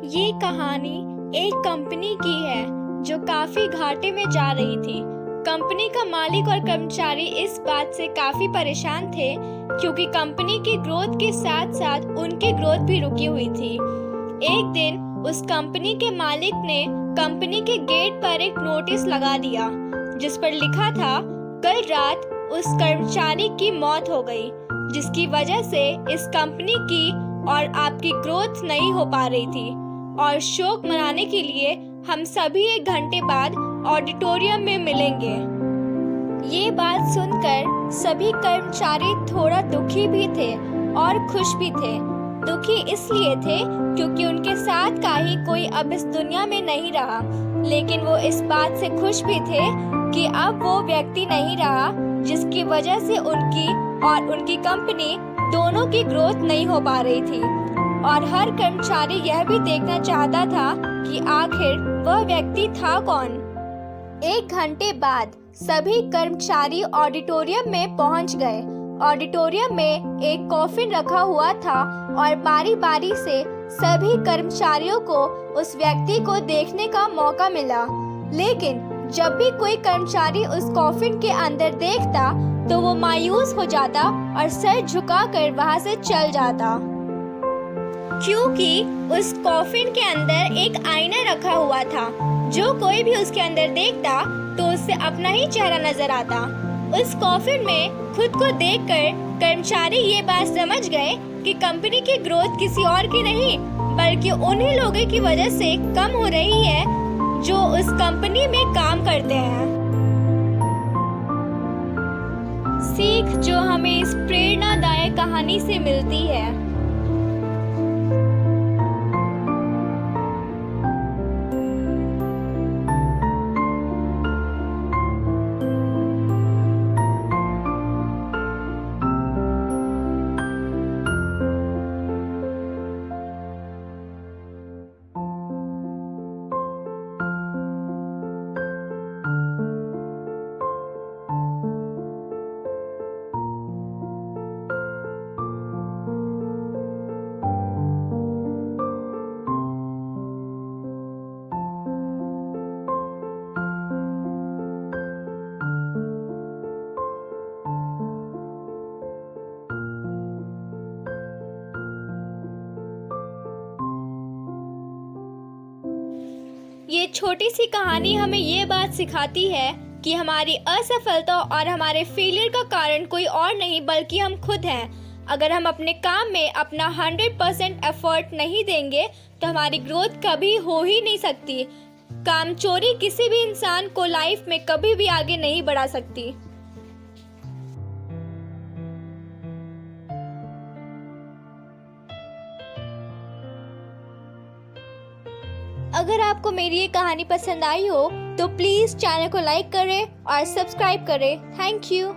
ये कहानी एक कंपनी की है जो काफी घाटे में जा रही थी। कंपनी का मालिक और कर्मचारी इस बात से काफी परेशान थे क्योंकि कंपनी की ग्रोथ के साथ साथ उनकी ग्रोथ भी रुकी हुई थी। एक दिन उस कंपनी के मालिक ने कंपनी के गेट पर एक नोटिस लगा दिया जिस पर लिखा था, कल रात उस कर्मचारी की मौत हो गई, जिसकी वजह से इस कंपनी की और आपकी ग्रोथ नहीं हो पा रही थी और शोक मनाने के लिए हम सभी 1 घंटे बाद ऑडिटोरियम में मिलेंगे। ये बात सुनकर सभी कर्मचारी थोड़ा दुखी भी थे और खुश भी थे। दुखी इसलिए थे क्योंकि उनके साथ का ही कोई अब इस दुनिया में नहीं रहा, लेकिन वो इस बात से खुश भी थे कि अब वो व्यक्ति नहीं रहा जिसकी वजह से उनकी और उनकी कंपनी दोनों की ग्रोथ नहीं हो पा रही थी। और हर कर्मचारी यह भी देखना चाहता था कि आखिर वह व्यक्ति था कौन। 1 घंटे बाद सभी कर्मचारी ऑडिटोरियम में पहुंच गए। ऑडिटोरियम में एक कॉफिन रखा हुआ था और बारी बारी से सभी कर्मचारियों को उस व्यक्ति को देखने का मौका मिला, लेकिन जब भी कोई कर्मचारी उस कॉफिन के अंदर देखता तो वो मायूस हो जाता और सर झुकाकर वहां से चल जाता, क्योंकि उस कॉफिन के अंदर एक आईना रखा हुआ था। जो कोई भी उसके अंदर देखता तो उससे अपना ही चेहरा नजर आता। उस कॉफिन में खुद को देखकर कर्मचारी ये बात समझ गए कि कंपनी की ग्रोथ किसी और की नहीं बल्कि उन्हीं लोगों की वजह से कम हो रही है जो उस कंपनी में काम करते हैं। सीख जो हमें इस प्रेरणादायक कहानी से मिलती है। ये छोटी सी कहानी हमें ये बात सिखाती है कि हमारी असफलता और हमारे फेलियर का कारण कोई और नहीं बल्कि हम खुद हैं। अगर हम अपने काम में अपना 100% एफर्ट नहीं देंगे तो हमारी ग्रोथ कभी हो ही नहीं सकती। कामचोरी किसी भी इंसान को लाइफ में कभी भी आगे नहीं बढ़ा सकती। अगर आपको मेरी ये कहानी पसंद आई हो तो प्लीज़ चैनल को लाइक करें और सब्सक्राइब करें। Thank you.